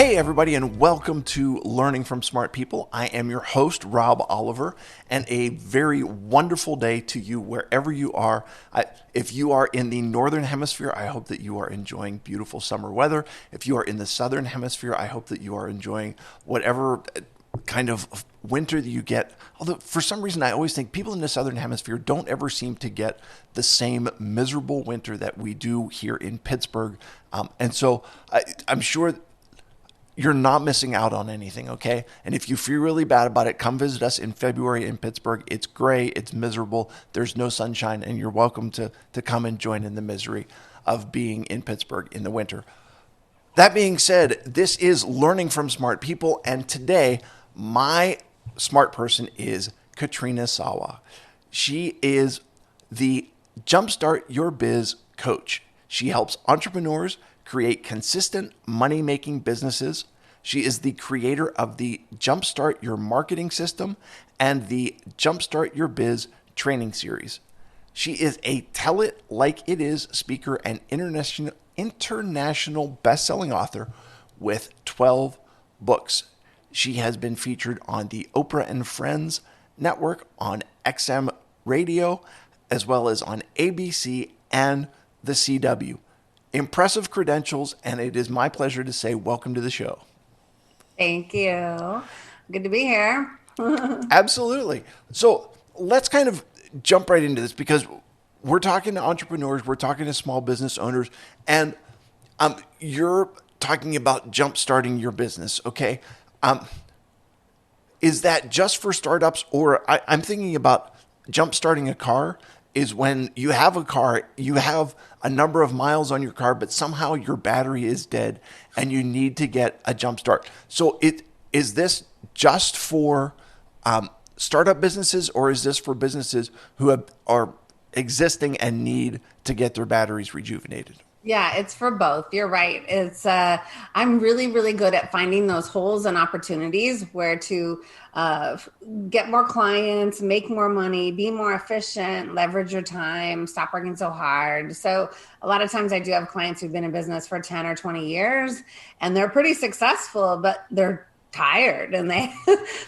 Hey, everybody, and welcome to Learning from Smart People. I am your host, Rob Oliver, and a very wonderful day to you wherever you are. If you are in the Northern Hemisphere, I hope that you are enjoying beautiful summer weather. If you are in the Southern Hemisphere, I hope that you are enjoying whatever kind of winter that you get. Although, for some reason, I always think people in the Southern Hemisphere don't ever seem to get the same miserable winter that we do here in Pittsburgh. And so I'm sure you're not missing out on anything, okay? And if you feel really bad about it, come visit us in February in Pittsburgh. It's gray, it's miserable, there's no sunshine, and you're welcome to come and join in the misery of being in Pittsburgh in the winter. That being said, this is Learning from Smart People, and today my smart person is Katrina Sawa. She is the Jumpstart Your Biz coach. She helps entrepreneurs create consistent money making businesses. She is the creator of the Jumpstart Your Marketing System and the Jumpstart Your Biz training series. She is a tell it like it is speaker and international best-selling author with 12 books. She has been featured on the Oprah and Friends network, on XM radio, as well as on ABC and the CW. Impressive credentials, and it is my pleasure to say welcome to the show. Thank you. Good to be here. Absolutely. So let's kind of jump right into this because we're talking to entrepreneurs, we're talking to small business owners, and you're talking about jump starting your business, okay? Is that just for startups, or I'm thinking about jump starting a car is when you have a car, you have a number of miles on your car, but somehow your battery is dead and you need to get a jump start. So is this just for startup businesses, or is this for businesses who are existing and need to get their batteries rejuvenated? Yeah, it's for both. You're right. I'm really, really good at finding those holes and opportunities where to uh, get more clients, make more money, be more efficient, leverage your time, stop working so hard. So a lot of times I do have clients who've been in business for 10 or 20 years and they're pretty successful, but they're tired and they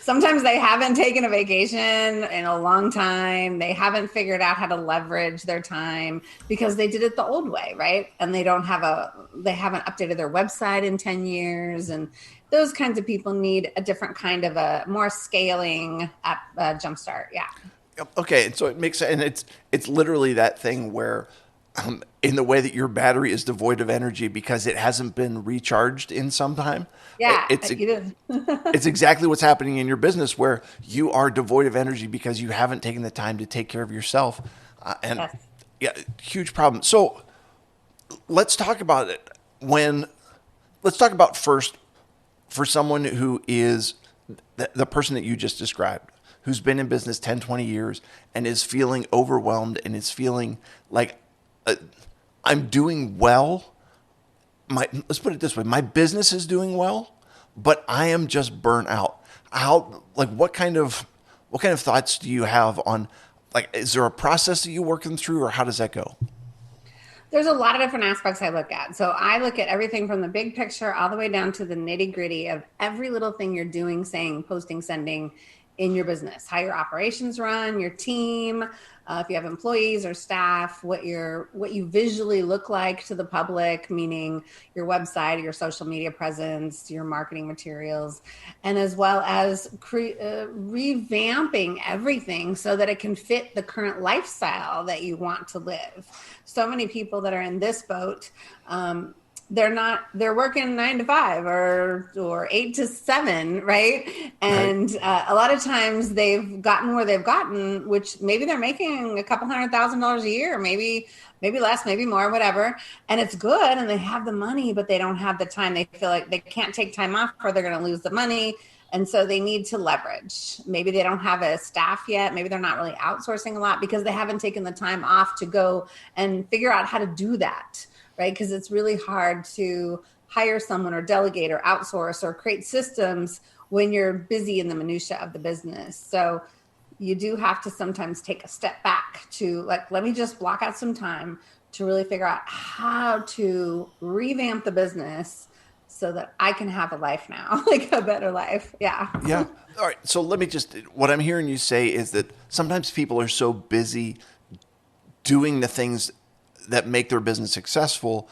sometimes they haven't taken a vacation in a long time. They haven't figured out how to leverage their time because they did it the old way, right? And they haven't updated their website in 10 years. And those kinds of people need a different kind of a more scaling app, jumpstart. Yeah. Okay, and so it makes and it's literally that thing where in the way that your battery is devoid of energy because it hasn't been recharged in some time. Yeah. It's You did. it's exactly what's happening in your business where you are devoid of energy because you haven't taken the time to take care of yourself, and Yes. yeah, huge problem. So let's talk about it. Let's talk about first for someone who is the person that you just described, who's been in business 10, 20 years and is feeling overwhelmed and is feeling like uh, I'm doing well. Let's put it this way: my business is doing well, but I am just burnt out. What kind of thoughts do you have on, like, is there a process that you work them through, or how does that go? There's a lot of different aspects I look at. So I look at everything from the big picture all the way down to the nitty gritty of every little thing you're doing, saying, posting, sending in your business, how your operations run, your team, if you have employees or staff, what you visually look like to the public, meaning your website, your social media presence, your marketing materials, and as well as revamping everything so that it can fit the current lifestyle that you want to live. So many people that are in this boat, they're working 9 to 5 or 8 to 7, right? Right. And a lot of times they've gotten where they've gotten, which maybe they're making a couple $100,000 a year, maybe less, maybe more, whatever, and it's good and they have the money, but they don't have the time. They feel like they can't take time off or they're going to lose the money. And so they need to leverage. Maybe they don't have a staff yet. Maybe they're not really outsourcing a lot because they haven't taken the time off to go and figure out how to do that, right? Because it's really hard to hire someone or delegate or outsource or create systems when you're busy in the minutia of the business. So you do have to sometimes take a step back to, like, let me just block out some time to really figure out how to revamp the business so that I can have a life now, like a better life. Yeah. Yeah. All right. So let me just, what I'm hearing you say is that sometimes people are so busy doing the things that make their business successful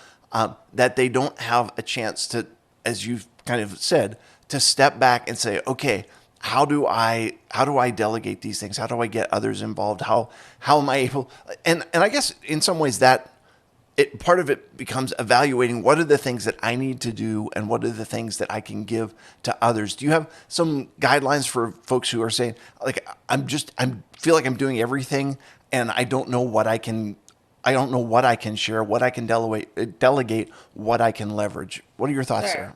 that they don't have a chance to, as you've kind of said, to step back and say, okay, how do I delegate these things? How do I get others involved? How am I able? And I guess in some ways that part of it becomes evaluating what are the things that I need to do and what are the things that I can give to others. Do you have some guidelines for folks who are saying, like, I feel like I'm doing everything and I don't know what I can share, what I can delegate, what I can leverage. What are your thoughts Sure. there?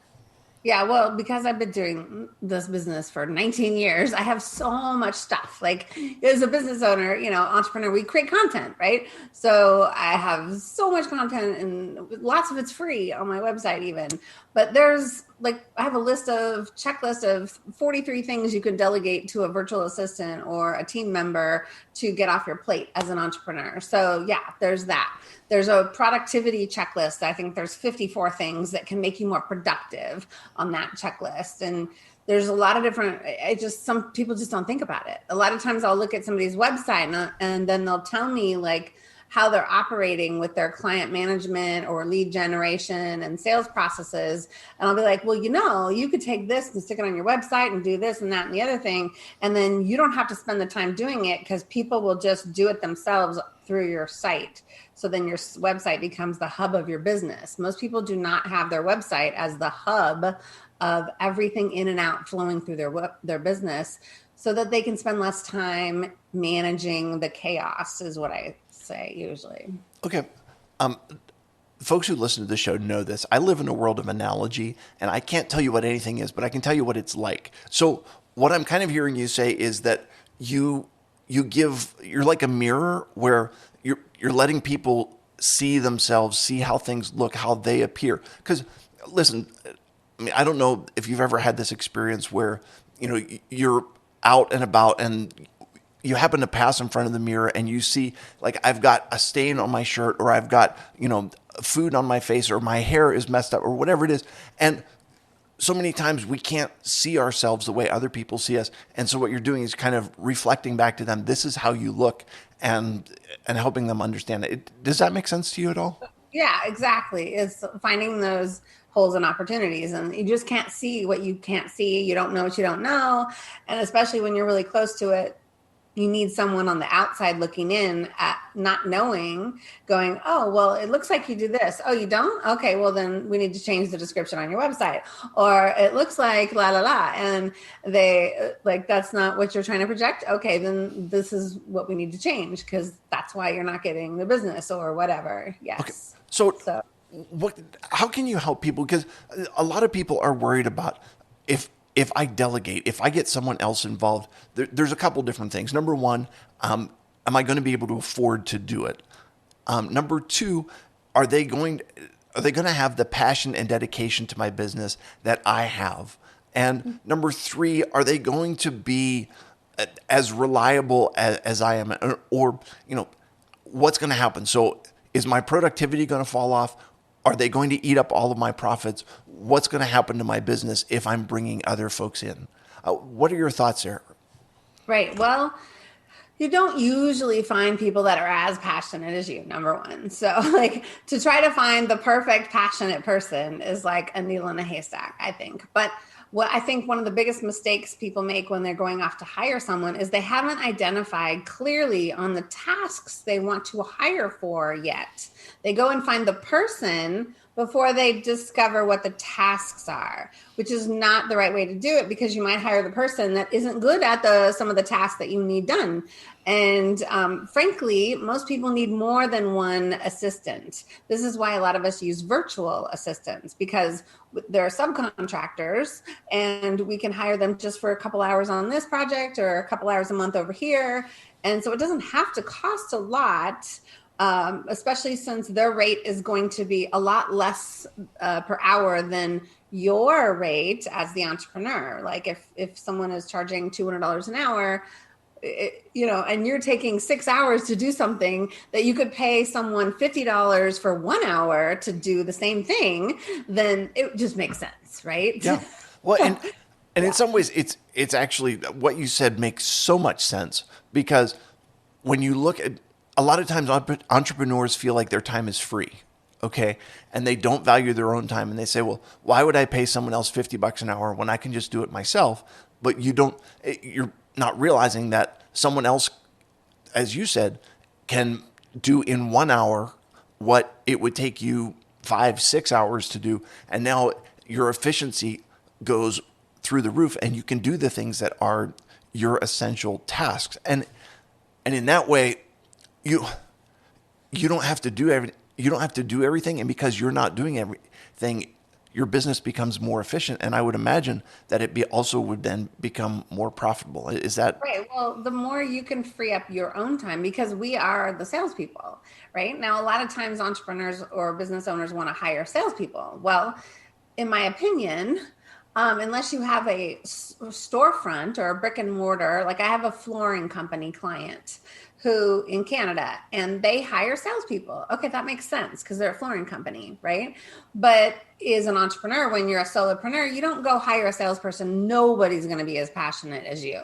Yeah, well, because I've been doing this business for 19 years, I have so much stuff. Like, as a business owner, entrepreneur, we create content, right? So I have so much content, and lots of it's free on my website, even. But I have a checklist of 43 things you can delegate to a virtual assistant or a team member to get off your plate as an entrepreneur. So, yeah, there's that. There's a productivity checklist. I think there's 54 things that can make you more productive on that checklist. And there's a lot of different, some people just don't think about it. A lot of times I'll look at somebody's website and then they'll tell me like how they're operating with their client management or lead generation and sales processes. And I'll be like, well, you could take this and stick it on your website and do this and that and the other thing. And then you don't have to spend the time doing it because people will just do it themselves through your site. So then your website becomes the hub of your business. Most people do not have their website as the hub of everything in and out flowing through their business so that they can spend less time managing the chaos is what I say usually. Okay. Um, Folks who listen to the show know this. I live in a world of analogy, and I can't tell you what anything is, but I can tell you what it's like. So, what I'm kind of hearing you say is that you're like a mirror where you're letting people see themselves, see how things look, how they appear. Because listen, I mean, I don't know if you've ever had this experience where you're out and about and you happen to pass in front of the mirror and you see, like, I've got a stain on my shirt, or I've got food on my face, or my hair is messed up, or whatever it is. And so many times we can't see ourselves the way other people see us. And so what you're doing is kind of reflecting back to them, this is how you look, and helping them understand it. Does that make sense to you at all? Yeah, exactly. It's finding those holes and opportunities, and you just can't see what you can't see. You don't know what you don't know. And especially when you're really close to it, you need someone on the outside looking in at not knowing, going, oh, well, it looks like you do this. Oh, you don't? Okay, well, then we need to change the description on your website. Or it looks like la, la, la. And they like, that's not what you're trying to project. Okay, then this is what we need to change because that's why you're not getting the business or whatever. Okay. Yes. So, So, how can you help people? Because a lot of people are worried about if I delegate, if I get someone else involved. There's a couple different things. Number one, am I going to be able to afford to do it? Number two, are they going are they going to have the passion and dedication to my business that I have? And number three, are they going to be as reliable as I am, or what's going to happen? So is my productivity going to fall off? Are they going to eat up all of my profits? What's going to happen to my business if I'm bringing other folks in? What are your thoughts there? right. Well, you don't usually find people that are as passionate as you, number one. So, like, to try to find the perfect passionate person is like a needle in a haystack, I think. But what I think one of the biggest mistakes people make when they're going off to hire someone is they haven't identified clearly on the tasks they want to hire for yet. They go and find the person before they discover what the tasks are, which is not the right way to do it because you might hire the person that isn't good at some of the tasks that you need done. And frankly, most people need more than one assistant. This is why a lot of us use virtual assistants because they're subcontractors and we can hire them just for a couple hours on this project or a couple hours a month over here. And so it doesn't have to cost a lot, especially since their rate is going to be a lot less per hour than your rate as the entrepreneur. Like if someone is charging $200 an hour, and you're taking 6 hours to do something that you could pay someone $50 for 1 hour to do the same thing, then it just makes sense, right? Yeah. Well, and in Yeah. some ways, it's actually what you said makes so much sense because when you look at a lot of times entrepreneurs feel like their time is free, okay, and they don't value their own time, and they say, well, why would I pay someone else $50 an hour when I can just do it myself? But you're not realizing that someone else, as you said, can do in 1 hour what it would take you 5, 6 hours to do. And now your efficiency goes through the roof and you can do the things that are your essential tasks. And in that way, you you don't have to do everything. And because you're not doing everything, your business becomes more efficient. And I would imagine that also would then become more profitable. Is that Right. Well, the more you can free up your own time, because we are the salespeople, right? Now, a lot of times entrepreneurs or business owners want to hire salespeople. Well, in my opinion, unless you have a storefront or a brick and mortar, like I have a flooring company client who in Canada, and they hire salespeople. Okay, that makes sense because they're a flooring company, right? But as an entrepreneur, when you're a solopreneur, you don't go hire a salesperson. Nobody's going to be as passionate as you,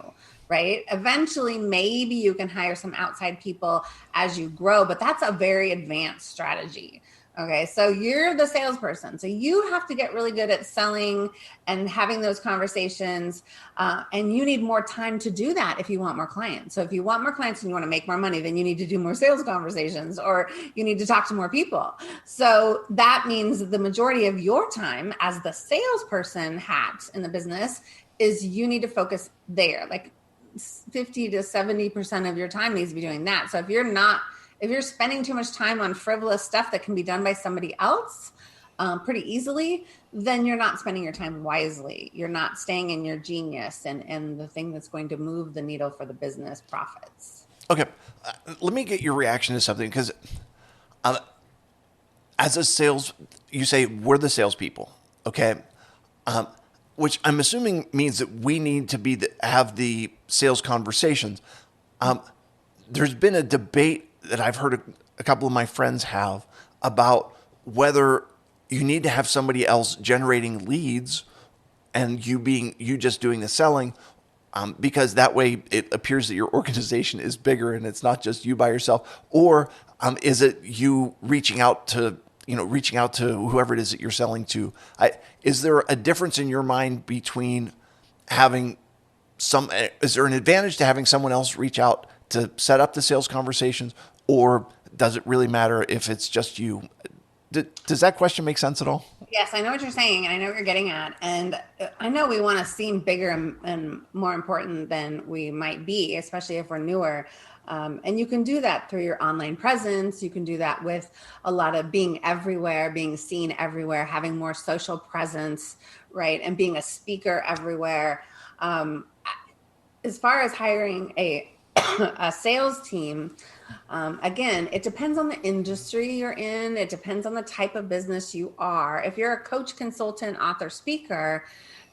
right? Eventually, maybe you can hire some outside people as you grow, but that's a very advanced strategy. Okay, so you're the salesperson. So you have to get really good at selling and having those conversations. And you need more time to do that if you want more clients. So if you want more clients and you want to make more money, then you need to do more sales conversations or you need to talk to more people. So that means the majority of your time as the salesperson hat in the business is you need to focus there. Like 50 to 70% of your time needs to be doing that. So if you're spending too much time on frivolous stuff that can be done by somebody else pretty easily, then you're not spending your time wisely. You're not staying in your genius and the thing that's going to move the needle for the business profits. okay? Let me get your reaction to something because um, as a sales, you say we're the salespeople, okay? Um, which I'm assuming means that we need to have the sales conversations. Um, there's been a debate that I've heard a couple of my friends have about whether you need to have somebody else generating leads and you just doing the selling, because that way it appears that your organization is bigger and it's not just you by yourself. Or is it you reaching out to whoever it is that you're selling to? Is there a difference in your mind between having is there an advantage to having someone else reach out to set up the sales conversations, or does it really matter if it's just you? Does that question make sense at all? Yes, I know what you're saying, and I know what you're getting at. And I know we want to seem bigger and more important than we might be, especially if we're newer. And you can do that through your online presence. You can do that with a lot of being everywhere, being seen everywhere, having more social presence, right? And being a speaker everywhere. As far as hiring a sales team, again, it depends on the industry you're in. It depends on the type of business you are. If you're a coach, consultant, author, speaker,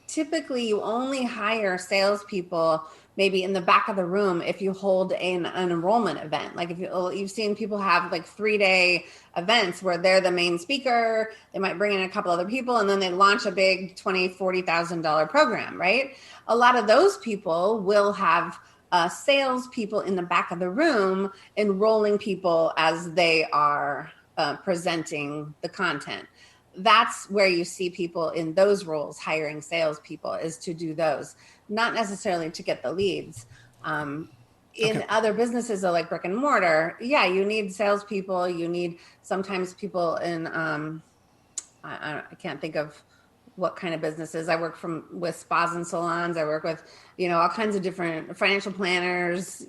typically you only hire salespeople maybe in the back of the room if you hold an enrollment event. Like if you've seen people have like 3-day events where they're the main speaker, they might bring in a couple other people, and then they launch a big $20,000-$40,000 program, right? A lot of those people will have salespeople in the back of the room enrolling people as they are presenting the content. That's where you see people in those roles hiring salespeople, is to do those, not necessarily to get the leads. In Okay. other businesses, though, like brick and mortar, yeah, you need salespeople. You need sometimes people in, I can't think of what kind of businesses. I work with spas and salons. I work with, all kinds of different financial planners,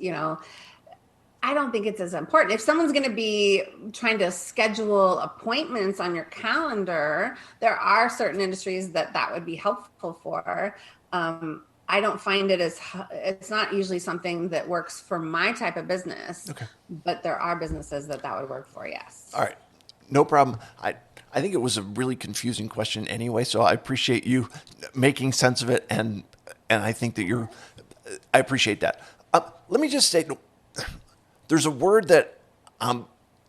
I don't think it's as important. If someone's going to be trying to schedule appointments on your calendar, there are certain industries that would be helpful for. I don't find it's not usually something that works for my type of business, Okay. but there are businesses that would work for, yes. All right. No problem. I think it was a really confusing question anyway, so I appreciate you making sense of it, and I think that I appreciate that. Let me just say, there's a word that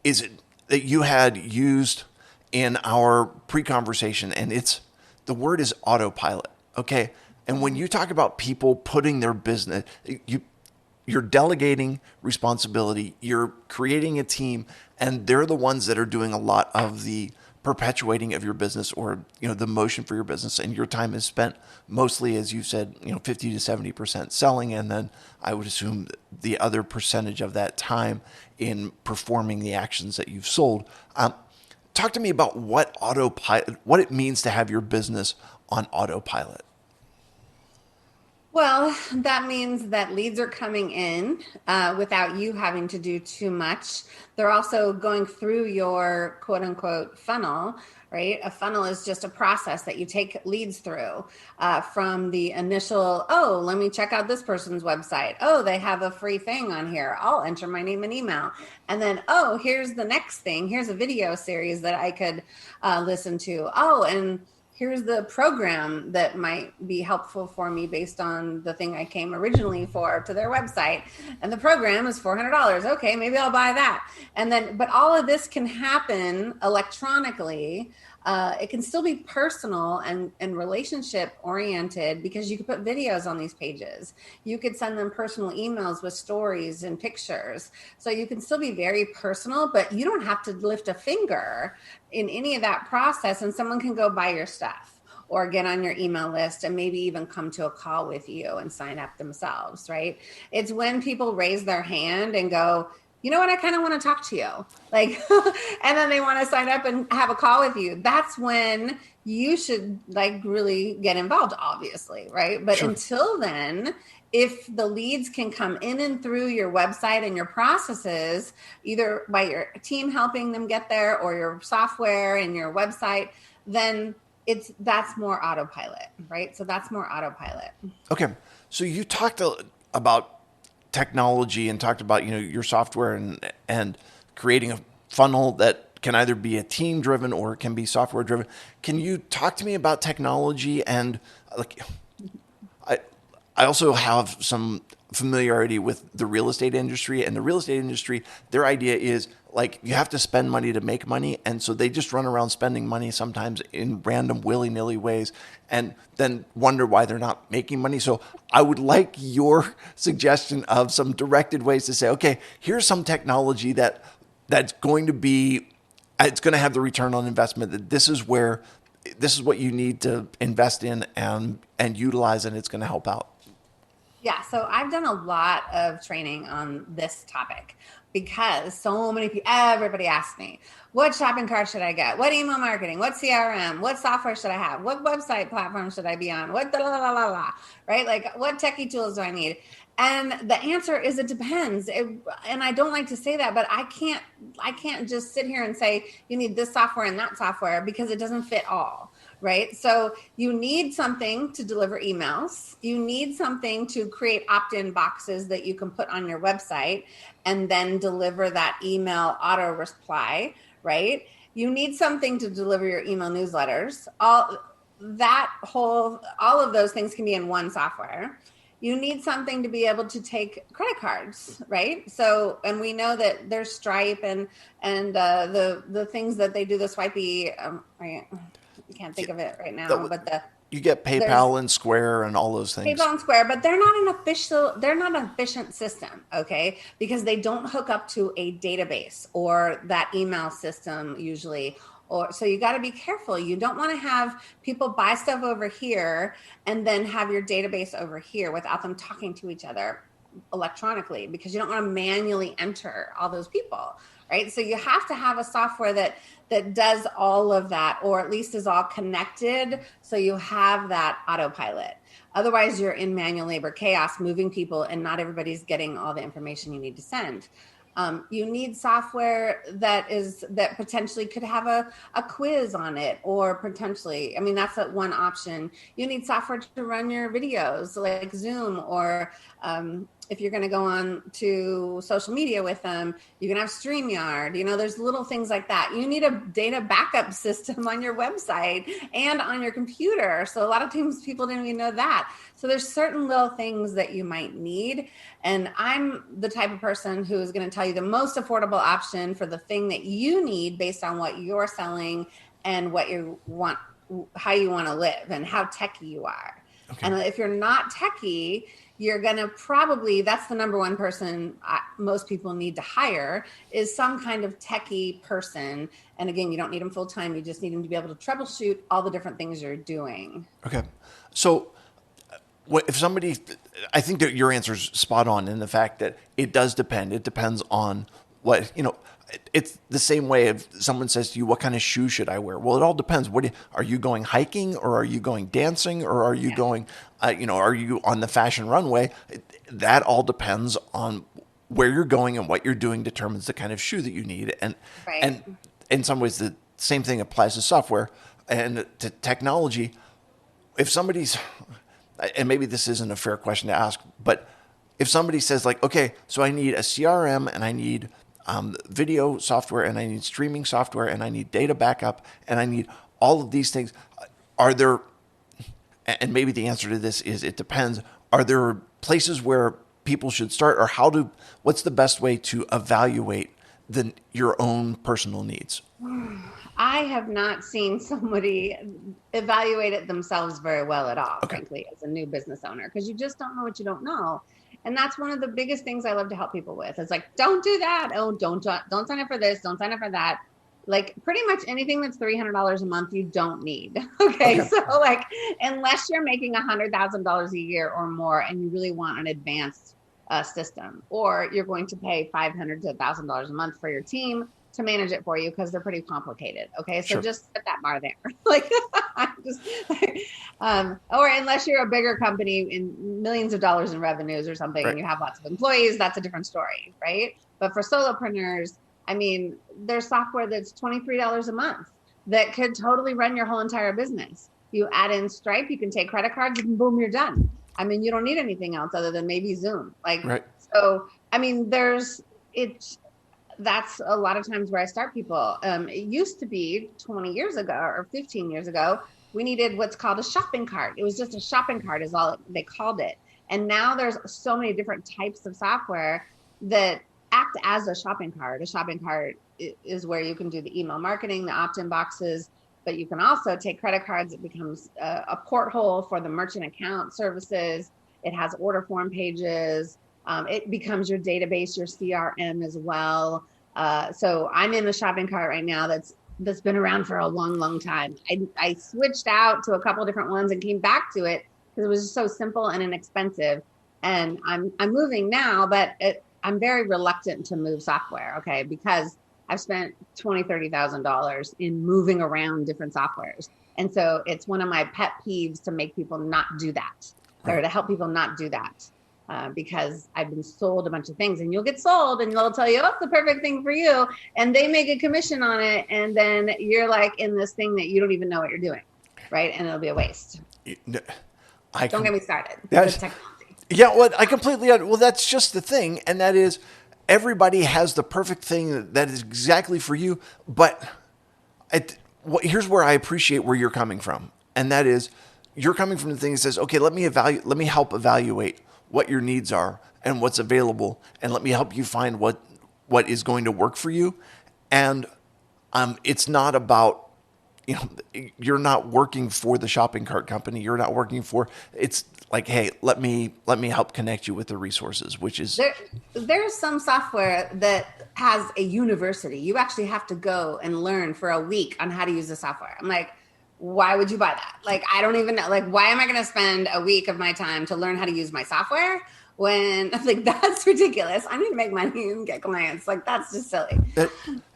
is it that you had used in our pre-conversation, and it's the word is autopilot. Okay, and when you talk about people putting their business, you're delegating responsibility, you're creating a team, and they're the ones that are doing a lot of the perpetuating of your business, or the motion for your business, and your time is spent mostly, as you said, 50 to 70% selling, and then I would assume the other percentage of that time in performing the actions that you've sold. Talk to me about what it means to have your business on autopilot. Well, that means that leads are coming in without you having to do too much. They're also going through your quote unquote funnel, right? A funnel is just a process that you take leads through from the initial, oh, let me check out this person's website. Oh, they have a free thing on here. I'll enter my name and email. And then, oh, here's the next thing. Here's a video series that I could listen to. Oh, and here's the program that might be helpful for me based on the thing I came originally for to their website. And the program is $400. Okay, maybe I'll buy that. And then, but all of this can happen electronically. It can still be personal and relationship oriented because you could put videos on these pages. You could send them personal emails with stories and pictures. So you can still be very personal, but you don't have to lift a finger in any of that process, and someone can go buy your stuff or get on your email list and maybe even come to a call with you and sign up themselves, right? It's when people raise their hand and go, you know what, I kind of want to talk to you. Like, and then they want to sign up and have a call with you. That's when you should like really get involved, obviously, right? But Sure. until then, if the leads can come in and through your website and your processes, either by your team helping them get there or your software and your website, then that's more autopilot, right? So that's more autopilot. Okay, so you talked about technology and talked about your software and creating a funnel that can either be a team driven or it can be software driven. Can you talk to me about technology and like I I also have some familiarity with the real estate industry, and the real estate industry, their idea is like you have to spend money to make money, and so they just run around spending money sometimes in random willy-nilly ways and then wonder why they're not making money. So I would like your suggestion of some directed ways to say, okay, here's some technology that's going to be, it's going to have the return on investment, that this is what you need to invest in and utilize, and it's going to help out. Yeah, so I've done a lot of training on this topic because so many people, everybody asks me, what shopping cart should I get? What email marketing? What CRM? What software should I have? What website platform should I be on? What la la la la, right? Like what techie tools do I need? And the answer is it depends. And I don't like to say that, but I can't just sit here and say you need this software and that software because it doesn't fit all. Right. So you need something to deliver emails. You need something to create opt-in boxes that you can put on your website and then deliver that email auto reply. Right. You need something to deliver your email newsletters. All of those things can be in one software. You need something to be able to take credit cards, right? So, and we know that there's Stripe and the things that they do, the swipey, right? I can't think of it right now, but You get there's PayPal and Square and all those things. PayPal and Square, but they're not an efficient system, okay? Because they don't hook up to a database or that email system usually. Or so you got to be careful. You don't want to have people buy stuff over here and then have your database over here without them talking to each other electronically, because you don't want to manually enter all those people, right? So you have to have a software that does all of that, or at least is all connected, so you have that autopilot. Otherwise you're in manual labor chaos moving people and not everybody's getting all the information you need to send. You need software that potentially could have a quiz on it, or potentially, I mean, that's one option. You need software to run your videos like Zoom or If you're going to go on to social media with them, you can have StreamYard. There's little things like that. You need a data backup system on your website and on your computer. So a lot of times people didn't even know that. So there's certain little things that you might need. And I'm the type of person who is going to tell you the most affordable option for the thing that you need based on what you're selling and what you want, how you want to live and how techy you are. Okay. And if you're not techie, you're going to probably, that's the number one person most people need to hire, is some kind of techie person. And again, you don't need them full time. You just need them to be able to troubleshoot all the different things you're doing. Okay. So if somebody, I think that your answer is spot on in the fact that it does depend. It depends on what, it's the same way if someone says to you, what kind of shoe should I wear? Well, it all depends. Are you going hiking, or are you going dancing, or are you going, are you on the fashion runway? That all depends on where you're going, and what you're doing determines the kind of shoe that you need. And, right. And in some ways, the same thing applies to software and to technology. If somebody's, and maybe this isn't a fair question to ask, but if somebody says like, okay, so I need a CRM, and I need video software, and I need streaming software, and I need data backup, and I need all of these things, are there, and maybe the answer to this is it depends, are there places where people should start, or what's the best way to evaluate your own personal needs? I have not seen somebody evaluate it themselves very well at all, okay, frankly, as a new business owner, because you just don't know what you don't know. And that's one of the biggest things I love to help people with. It's like, don't do that. Oh, don't sign up for this. Don't sign up for that. Like pretty much anything that's $300 a month, you don't need. Okay. So like, unless you're making $100,000 a year or more, and you really want an advanced system, or you're going to pay $500 to $1,000 a month for your team to manage it for you, because they're pretty complicated. Okay. So just set that bar there. Like, or unless you're a bigger company in millions of dollars in revenues or something, right, and you have lots of employees, that's a different story. Right. But for solopreneurs, I mean, there's software that's $23 a month that could totally run your whole entire business. You add in Stripe, you can take credit cards, and boom, you're done. I mean, you don't need anything else other than maybe Zoom. Like, right. So, I mean, that's a lot of times where I start people. It used to be 20 years ago or 15 years ago, we needed what's called a shopping cart. It was just a shopping cart is all they called it. And now there's so many different types of software that act as a shopping cart. A shopping cart is where you can do the email marketing, the opt-in boxes, but you can also take credit cards. It becomes a porthole for the merchant account services. It has order form pages. It becomes your database, your CRM as well. So I'm in the shopping cart right now that's been around for a long, long time. I switched out to a couple of different ones and came back to it because it was just so simple and inexpensive. And I'm moving now, but I'm very reluctant to move software, okay, because I've spent $20,000-$30,000 in moving around different softwares. And so it's one of my pet peeves to make people not do that, right, or to help people not do that. Because I've been sold a bunch of things, and you'll get sold and they'll tell you, oh, it's the perfect thing for you. And they make a commission on it. And then you're like in this thing that you don't even know what you're doing. Right. And it'll be a waste. Don't get me started. With technology. Yeah. Well, well, that's just the thing. And that is, everybody has the perfect thing that is exactly for you. But here's where I appreciate where you're coming from. And that is, you're coming from the thing that says, okay, let me help evaluate what your needs are and what's available, and let me help you find what is going to work for you. And it's not about, you're not working for the shopping cart company. You're not working for, it's like, hey, let me help connect you with the resources, which is there's some software that has a university. You actually have to go and learn for a week on how to use the software. I'm like, why would you buy that? Like, I don't even know. Like, why am I going to spend a week of my time to learn how to use my software when I'm like, that's ridiculous. I need to make money and get clients. Like, that's just silly.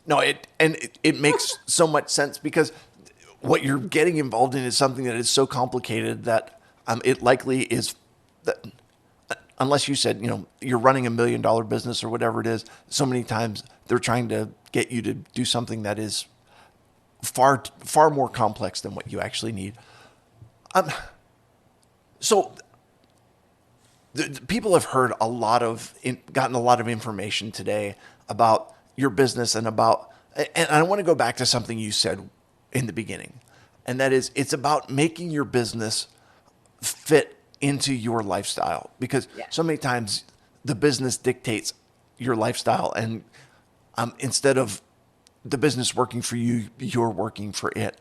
It makes so much sense, because what you're getting involved in is something that is so complicated that it likely is that, unless you said, you're running $1 million business or whatever it is, so many times they're trying to get you to do something that is far more complex than what you actually need. So people have heard gotten a lot of information today about your business and I want to go back to something you said in the beginning, and that is it's about making your business fit into your lifestyle because Yeah. so many times the business dictates your lifestyle, and instead of the business working for you, you're working for it.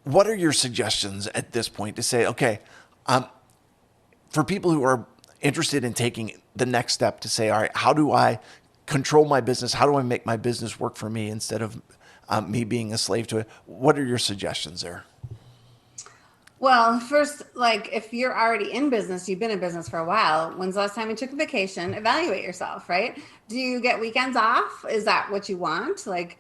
What are your suggestions at this point to say, okay, for people who are interested in taking the next step to say, all right, how do I control my business? How do I make my business work for me instead of me being a slave to it? What are your suggestions there? Well, first, like if you're already in business, you've been in business for a while. When's the last time you took a vacation? Evaluate yourself, right? Do you get weekends off? Is that what you want? Like,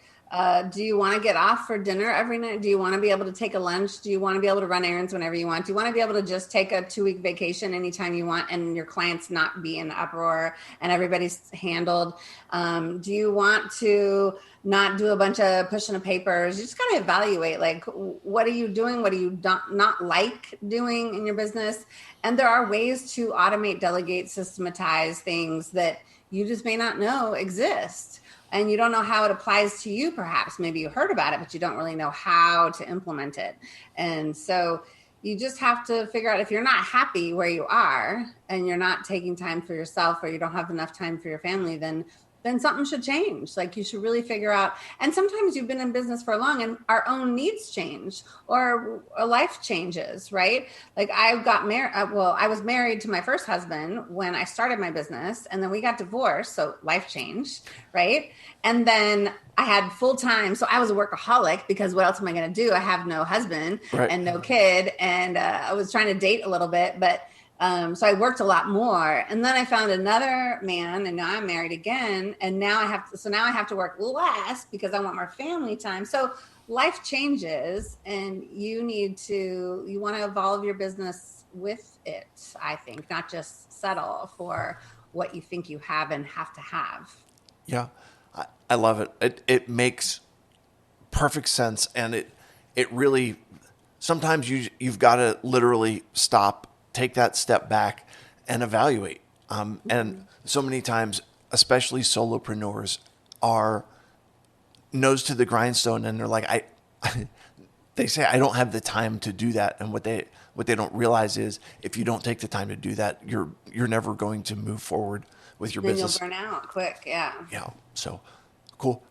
do you want to get off for dinner every night? Do you want to be able to take a lunch? Do you want to be able to run errands whenever you want? Do you want to be able to just take a 2 week vacation anytime you want and your clients not be in uproar and everybody's handled? Do you want to not do a bunch of pushing of papers? You just got to evaluate, like, what are you doing? What do you not like doing in your business? And there are ways to automate, delegate, systematize things that you just may not know exist. And you don't know how it applies to you, perhaps. Maybe you heard about it, but you don't really know how to implement it. And so you just have to figure out, if you're not happy where you are and you're not taking time for yourself, or you don't have enough time for your family, then something should change. Like, you should really figure out. And sometimes you've been in business for long and our own needs change, or life changes, right? Like, I got married. Well, I was married to my first husband when I started my business, and then we got divorced. So life changed, right? And then I had full time. So I was a workaholic, because what else am I going to do? I have no husband Right. and no kid. And I was trying to date a little bit, but so I worked a lot more, and then I found another man, and now I'm married again. And now I have to work less because I want more family time. So life changes, and you want to evolve your business with it. I think, not just settle for what you think you have and have to have. Yeah, I love it. It makes perfect sense, and it really sometimes you've got to literally stop, take that step back, and evaluate. And so many times, especially solopreneurs, are nose to the grindstone, and they're like, they say I don't have the time to do that, and what they don't realize is if you don't take the time to do that, you're never going to move forward with your Then you'll business. burn out quick. Yeah. Yeah, so cool.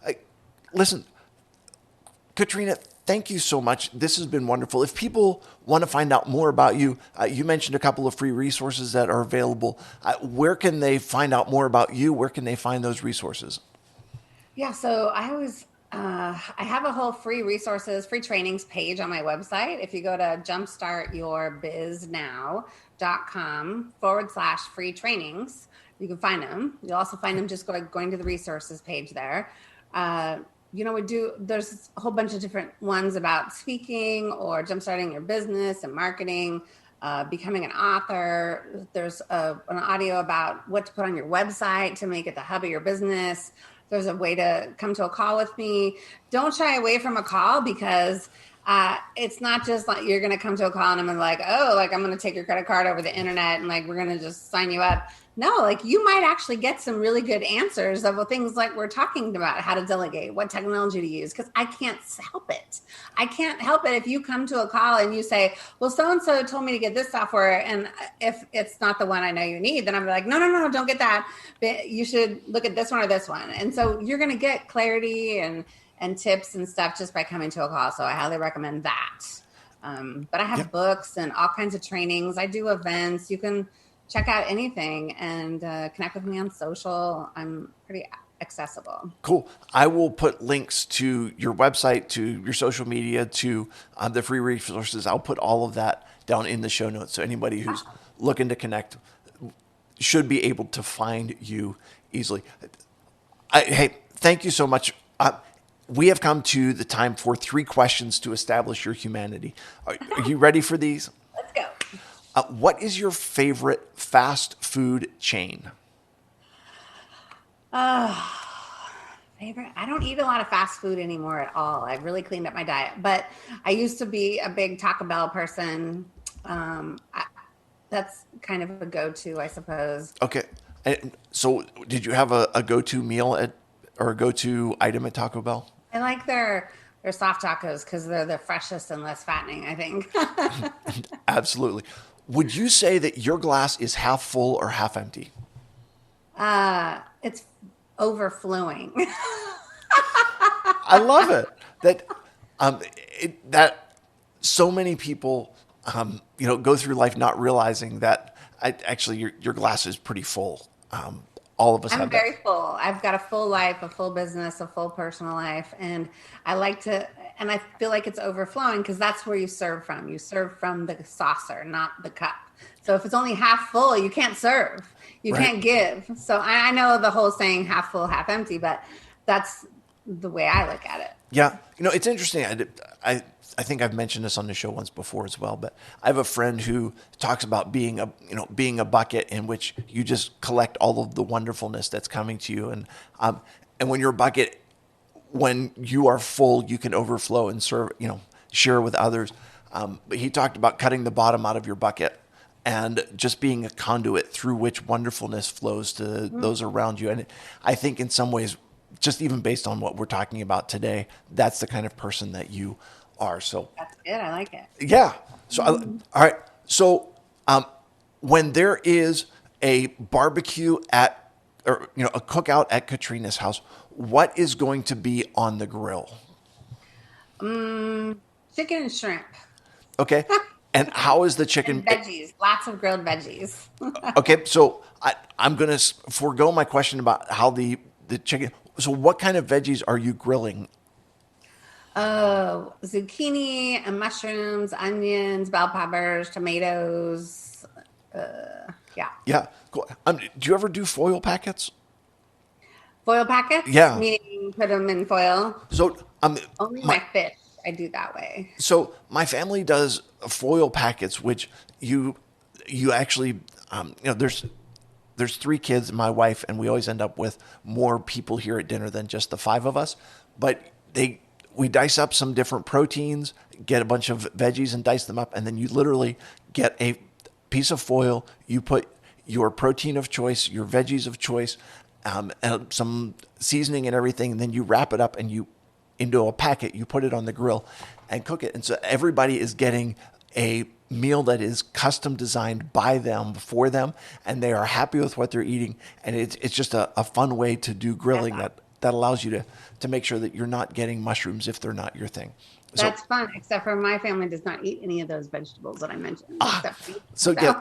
Listen, Katrina, thank you so much. This has been wonderful. If people want to find out more about you, you mentioned a couple of free resources that are available. Where can they find out more about you? Where can they find those resources? Yeah, so I have a whole free resources, free trainings page on my website. If you go to jumpstartyourbiznow.com/free trainings, you can find them. You'll also find them just going to the resources page there. Uh, there's a whole bunch of different ones about speaking or jumpstarting your business and marketing. Becoming an author. There's an audio about what to put on your website to make it the hub of your business. There's a way to come to a call with me. Don't shy away from a call, because it's not just like you're going to come to a call and I'm like, oh, like I'm going to take your credit card over the internet and like we're going to just sign you up. No, like you might actually get some really good answers of things like we're talking about, how to delegate, what technology to use, because I can't help it. I can't help it if you come to a call and you say, well, so-and-so told me to get this software, and if it's not the one I know you need, then I'm like, no, no, no, don't get that. But you should look at this one or this one. And so you're going to get clarity and tips and stuff just by coming to a call. So I highly recommend that. But I Yeah, have books and all kinds of trainings. I do events. You can check out anything and connect with me on social. I'm pretty accessible. cool. I will put links to your website, to your social media, to the free resources. I'll put all of that down in the show notes. So anybody who's looking to connect should be able to find you easily. Hey, thank you so much. We have come to the time for 3 questions to establish your humanity. Are you ready for these? Let's go. What is your favorite fast food chain? Favorite? I don't eat a lot of fast food anymore at all. I've really cleaned up my diet, but I used to be a big Taco Bell person. That's kind of a go-to, I suppose. Okay. And so did you have a go-to meal at or a go-to item at Taco Bell? I like their soft tacos because they're the freshest and less fattening, I think. Absolutely. Would you say that your glass is half full or half empty? It's overflowing. I love it that um, that so many people go through life not realizing that actually your glass is pretty full. All of us I'm have that. very full. I've got a full life, a full business, a full personal life. And I like to, and I feel like it's overflowing because that's where you serve from. You serve from the saucer, not the cup. So if it's only half full, you can't serve, you Right. can't give. So I know the whole saying half full, half empty, but that's the way I look at it. Yeah, it's interesting. I I think I've mentioned this on the show once before as well, but I have a friend who talks about being a bucket in which you just collect all of the wonderfulness that's coming to you, and when you're a bucket, when you are full, you can overflow and serve, share with others. But he talked about cutting the bottom out of your bucket and just being a conduit through which wonderfulness flows to those around you. And I think in some ways, just even based on what we're talking about today, that's the kind of person that you are. So, That's good. I like it. yeah. So, all right. So, when there is a barbecue at, or a cookout at Katrina's house, what is going to be on the grill? Chicken and shrimp Okay. And how is the and chicken? veggies, lots of grilled veggies. Okay. So I'm going to forego my question about how the chicken. So what kind of veggies are you grilling? Oh, zucchini and mushrooms, onions, bell peppers, tomatoes. Yeah. Yeah. Cool. Do you ever do foil packets? Foil packets, Yeah. meaning put them in foil. So Only my my fish, I do that way. so my family does foil packets, which you actually there's three kids and my wife, and we always end up with more people here at dinner than just the five of us. But we dice up some different proteins, get a bunch of veggies and dice them up, and then you literally get a piece of foil. You put your protein of choice, your veggies of choice, and some seasoning and everything, and then you wrap it up and you into a packet. You put it on the grill and cook it, and so everybody is getting a meal that is custom designed by them for them, and they are happy with what they're eating. And it's just a fun way to do That's grilling awesome. that allows you to make sure that you're not getting mushrooms if they're not your thing. So That's fun, except for my family does not eat any of those vegetables that I mentioned, except for me. so So, get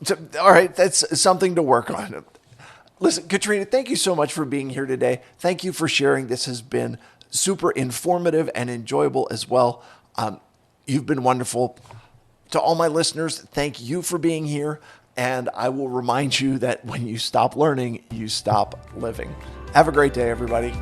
so, all right, that's something to work on. Listen, Katrina, thank you so much for being here today. Thank you for sharing. This has been super informative and enjoyable as well. You've been wonderful. To all my listeners, thank you for being here. And I will remind you that when you stop learning, you stop living. Have a great day, everybody.